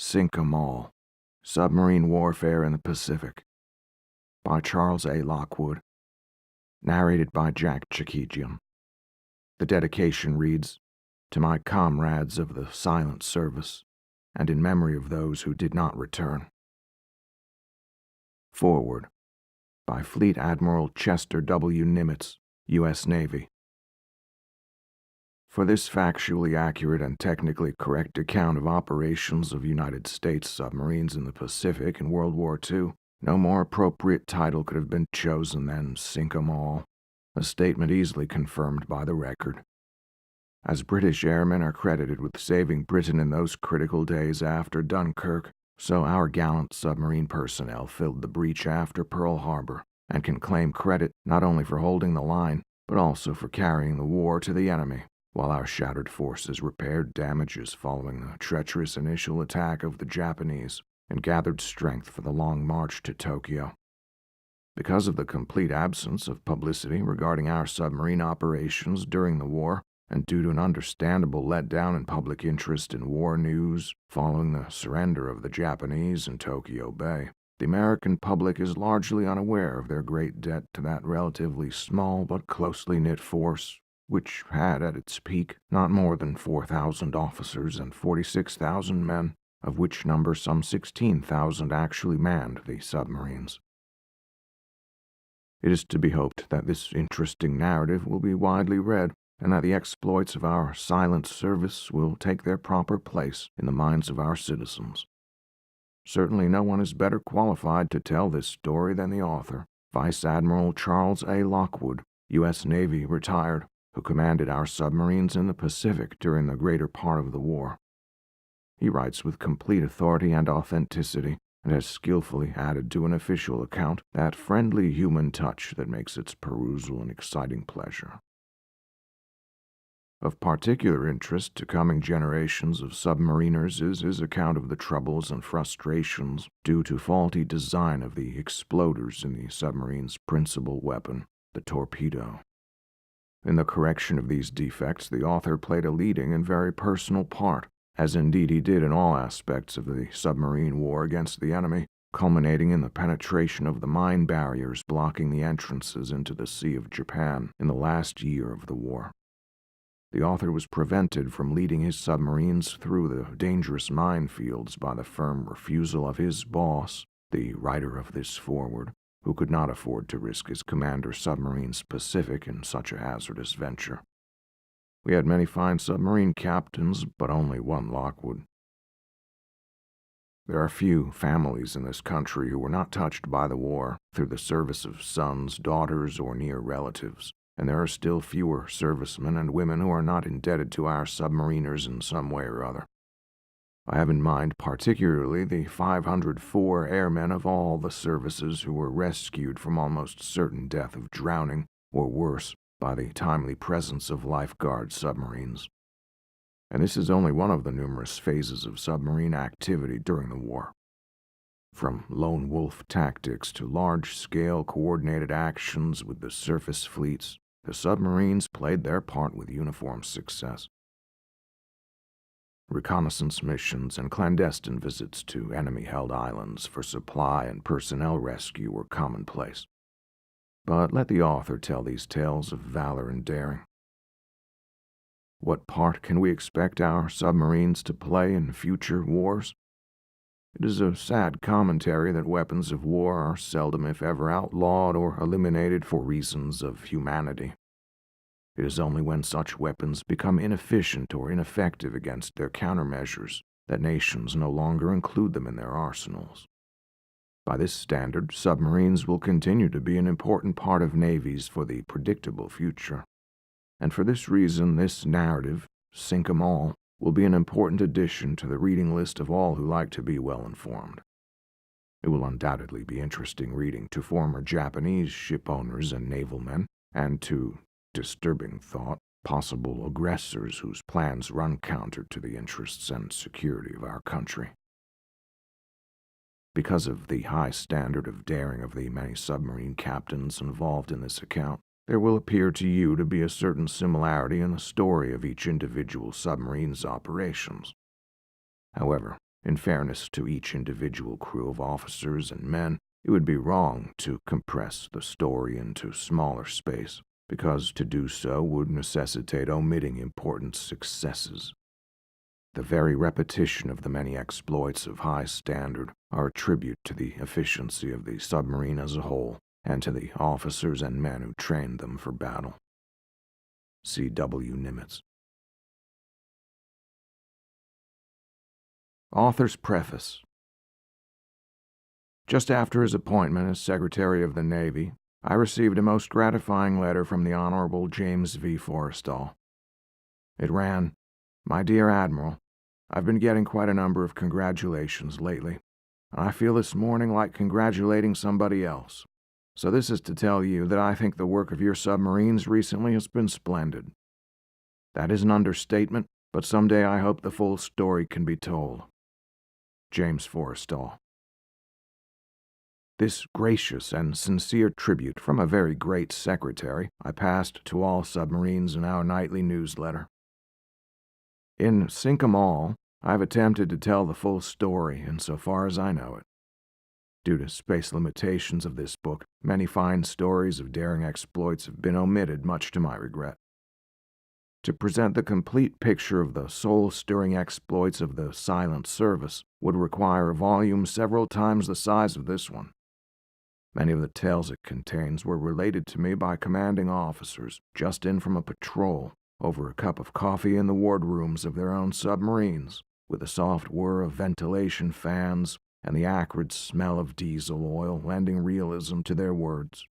Sink 'em All, Submarine Warfare in the Pacific, by Charles A. Lockwood, narrated by Jack Chikijian. The dedication reads, "To my comrades of the silent service, and in memory of those who did not return." Foreword, by Fleet Admiral Chester W. Nimitz, U.S. Navy. For this factually accurate and technically correct account of operations of United States submarines in the Pacific in World War II, no more appropriate title could have been chosen than Sink 'em All, a statement easily confirmed by the record. As British airmen are credited with saving Britain in those critical days after Dunkirk, so our gallant submarine personnel filled the breach after Pearl Harbor, and can claim credit not only for holding the line, but also for carrying the war to the enemy, while our shattered forces repaired damages following the treacherous initial attack of the Japanese and gathered strength for the long march to Tokyo. Because of the complete absence of publicity regarding our submarine operations during the war, and due to an understandable letdown in public interest in war news following the surrender of the Japanese in Tokyo Bay, the American public is largely unaware of their great debt to that relatively small but closely knit force, which had at its peak not more than 4,000 officers and 46,000 men, of which number some 16,000 actually manned the submarines. It is to be hoped that this interesting narrative will be widely read, and that the exploits of our silent service will take their proper place in the minds of our citizens. Certainly no one is better qualified to tell this story than the author, Vice Admiral Charles A. Lockwood, U.S. Navy, retired, who commanded our submarines in the Pacific during the greater part of the war. He writes with complete authority and authenticity, and has skillfully added to an official account that friendly human touch that makes its perusal an exciting pleasure. Of particular interest to coming generations of submariners is his account of the troubles and frustrations due to faulty design of the exploders in the submarine's principal weapon, the torpedo. In the correction of these defects, the author played a leading and very personal part, as indeed he did in all aspects of the submarine war against the enemy, culminating in the penetration of the mine barriers blocking the entrances into the Sea of Japan in the last year of the war. The author was prevented from leading his submarines through the dangerous minefields by the firm refusal of his boss, the writer of this foreword, who could not afford to risk his commander submarine's Pacific in such a hazardous venture. We had many fine submarine captains, but only one Lockwood. There are few families in this country who were not touched by the war through the service of sons, daughters, or near relatives, and there are still fewer servicemen and women who are not indebted to our submariners in some way or other. I have in mind particularly the 504 airmen of all the services who were rescued from almost certain death of drowning, or worse, by the timely presence of lifeguard submarines. And this is only one of the numerous phases of submarine activity during the war. From lone wolf tactics to large-scale coordinated actions with the surface fleets, the submarines played their part with uniform success. Reconnaissance missions and clandestine visits to enemy-held islands for supply and personnel rescue were commonplace. But let the author tell these tales of valor and daring. What part can we expect our submarines to play in future wars? It is a sad commentary that weapons of war are seldom if ever outlawed or eliminated for reasons of humanity. It is only when such weapons become inefficient or ineffective against their countermeasures that nations no longer include them in their arsenals. By this standard, submarines will continue to be an important part of navies for the predictable future. And for this reason, this narrative, Sink 'em All, will be an important addition to the reading list of all who like to be well informed. It will undoubtedly be interesting reading to former Japanese ship owners and naval men, and to, disturbing thought, possible aggressors whose plans run counter to the interests and security of our country. Because of the high standard of daring of the many submarine captains involved in this account, there will appear to you to be a certain similarity in the story of each individual submarine's operations. However, In fairness to each individual crew of officers and men, it would be wrong to compress the story into smaller space, because to do so would necessitate omitting important successes. The very repetition of the many exploits of high standard are a tribute to the efficiency of the submarine as a whole, and to the officers and men who trained them for battle. C. W. Nimitz. Author's Preface. Just after his appointment as Secretary of the Navy, I received a most gratifying letter from the Honorable James V. Forrestal. It ran, "My dear Admiral, I've been getting quite a number of congratulations lately, and I feel this morning like congratulating somebody else. So this is to tell you that I think the work of your submarines recently has been splendid. That is an understatement, but someday I hope the full story can be told. James Forrestal." This gracious and sincere tribute from a very great secretary I passed to all submarines in our nightly newsletter. In Sink 'em All, I've attempted to tell the full story insofar as I know it. Due to space limitations of this book, many fine stories of daring exploits have been omitted, much to my regret. To present the complete picture of the soul-stirring exploits of the silent service would require a volume several times the size of this one. Many of the tales it contains were related to me by commanding officers just in from a patrol, over a cup of coffee in the wardrooms of their own submarines, with the soft whir of ventilation fans and the acrid smell of diesel oil lending realism to their words.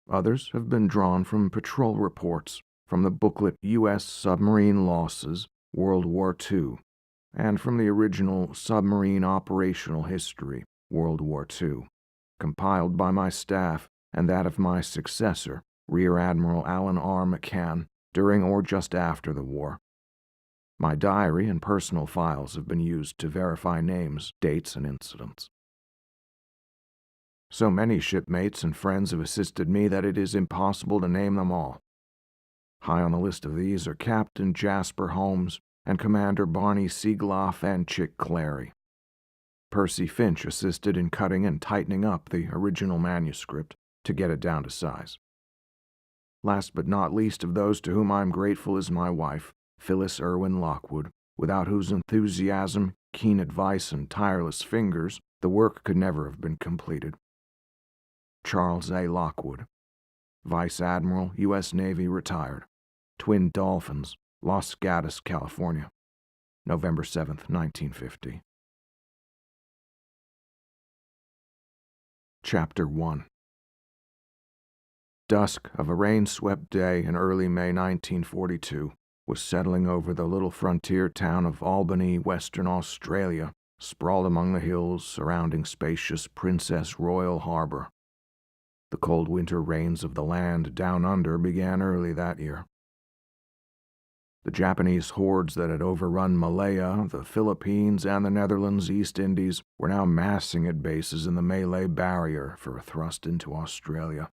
Others have been drawn from patrol reports, from the booklet U.S. Submarine Losses, World War II, and from the original Submarine Operational History, World War II, compiled by my staff and that of my successor, Rear Admiral Alan R. McCann, during or just after the war. My diary and personal files have been used to verify names, dates, and incidents. So many shipmates and friends have assisted me that it is impossible to name them all. High on the list of these are Captain Jasper Holmes and Commander Barney Siegloff and Chick Clary. Percy Finch assisted in cutting and tightening up the original manuscript to get it down to size. Last but not least of those to whom I am grateful is my wife, Phyllis Irwin Lockwood, without whose enthusiasm, keen advice, and tireless fingers the work could never have been completed. Charles A. Lockwood, Vice Admiral, U.S. Navy, retired. Twin Dolphins, Los Gatos, California, November 7, 1950. Chapter 1. Dusk of a rain-swept day in early May 1942 was settling over the little frontier town of Albany, Western Australia, sprawled among the hills surrounding spacious Princess Royal Harbor. The cold winter rains of the land down under began early that year. The Japanese hordes that had overrun Malaya, the Philippines, and the Netherlands East Indies were now massing at bases in the Malay Barrier for a thrust into Australia.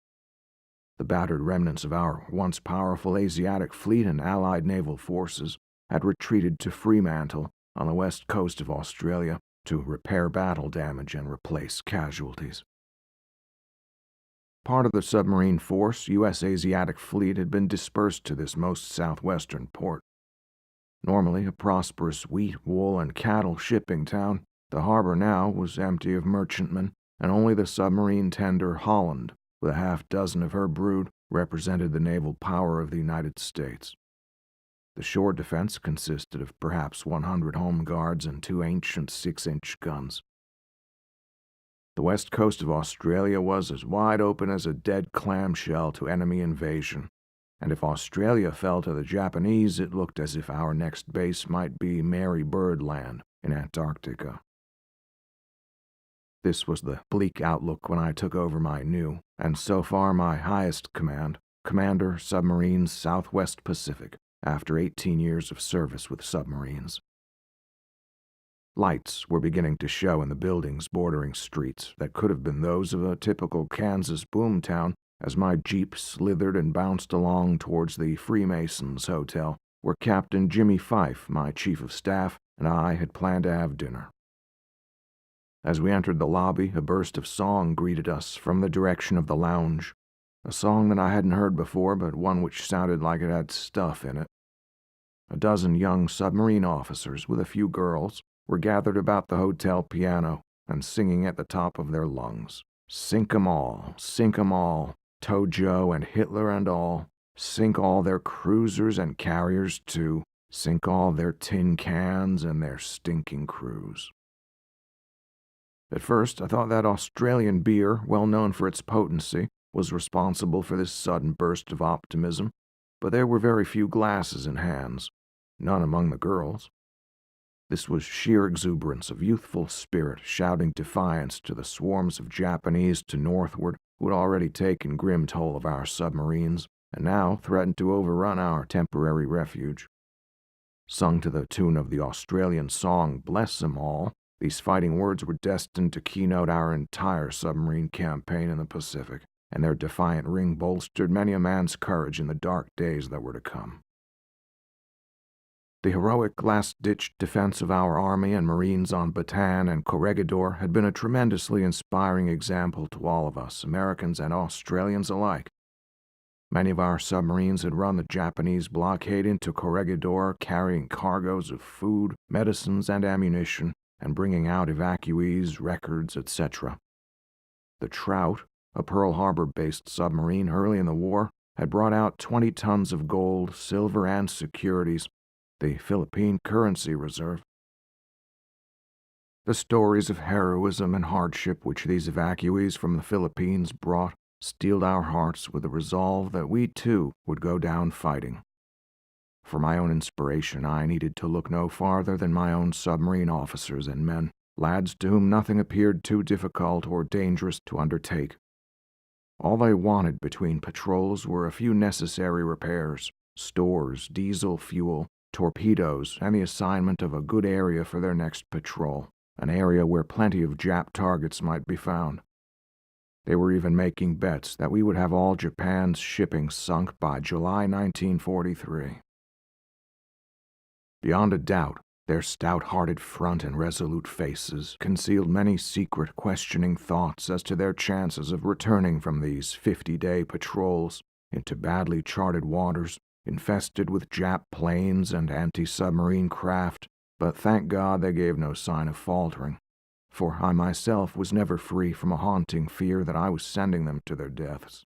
The battered remnants of our once powerful Asiatic fleet and Allied naval forces had retreated to Fremantle on the west coast of Australia to repair battle damage and replace casualties. Part of the submarine force, U.S. Asiatic Fleet, had been dispersed to this most southwestern port. Normally a prosperous wheat, wool, and cattle shipping town, the harbor now was empty of merchantmen, and only the submarine tender Holland, with a half-dozen of her brood, represented the naval power of the United States. The shore defense consisted of perhaps 100 home guards and 2 ancient 6-inch guns. The west coast of Australia was as wide open as a dead clamshell to enemy invasion, and if Australia fell to the Japanese, it looked as if our next base might be Mary Bird Land in Antarctica. This was the bleak outlook when I took over my new, and so far my highest command, Commander Submarines Southwest Pacific, after 18 years of service with submarines. Lights were beginning to show in the buildings bordering streets that could have been those of a typical Kansas boomtown as my Jeep slithered and bounced along towards the Freemasons Hotel, where Captain Jimmy Fife, my chief of staff, and I had planned to have dinner. As we entered the lobby, a burst of song greeted us from the direction of the lounge. A song that I hadn't heard before, but one which sounded like it had stuff in it. A dozen young submarine officers, with a few girls, were gathered about the hotel piano and singing at the top of their lungs. Sink 'em all, sink 'em all, Tojo and Hitler and all, sink all their cruisers and carriers too, sink all their tin cans and their stinking crews. At first, I thought that Australian beer, well known for its potency, was responsible for this sudden burst of optimism, but there were very few glasses in hands, none among the girls. This was sheer exuberance of youthful spirit shouting defiance to the swarms of Japanese to northward who had already taken grim toll of our submarines and now threatened to overrun our temporary refuge. Sung to the tune of the Australian song Bless 'Em All, these fighting words were destined to keynote our entire submarine campaign in the Pacific, and their defiant ring bolstered many a man's courage in the dark days that were to come. The heroic last-ditch defense of our Army and Marines on Bataan and Corregidor had been a tremendously inspiring example to all of us, Americans and Australians alike. Many of our submarines had run the Japanese blockade into Corregidor, carrying cargoes of food, medicines, and ammunition, and bringing out evacuees, records, etc. The Trout, a Pearl Harbor-based submarine early in the war, had brought out 20 tons of gold, silver, and securities, the Philippine currency reserve. The stories of heroism and hardship which these evacuees from the Philippines brought steeled our hearts with the resolve that we too would go down fighting. For my own inspiration, I needed to look no farther than my own submarine officers and men, lads to whom nothing appeared too difficult or dangerous to undertake. All they wanted between patrols were a few necessary repairs, stores, diesel fuel, torpedoes, and the assignment of a good area for their next patrol, an area where plenty of Jap targets might be found. They were even making bets that we would have all Japan's shipping sunk by July 1943. Beyond a doubt, their stout-hearted front and resolute faces concealed many secret, questioning thoughts as to their chances of returning from these 50-day patrols into badly charted waters, infested with Jap planes and anti-submarine craft, but thank God they gave no sign of faltering, for I myself was never free from a haunting fear that I was sending them to their deaths.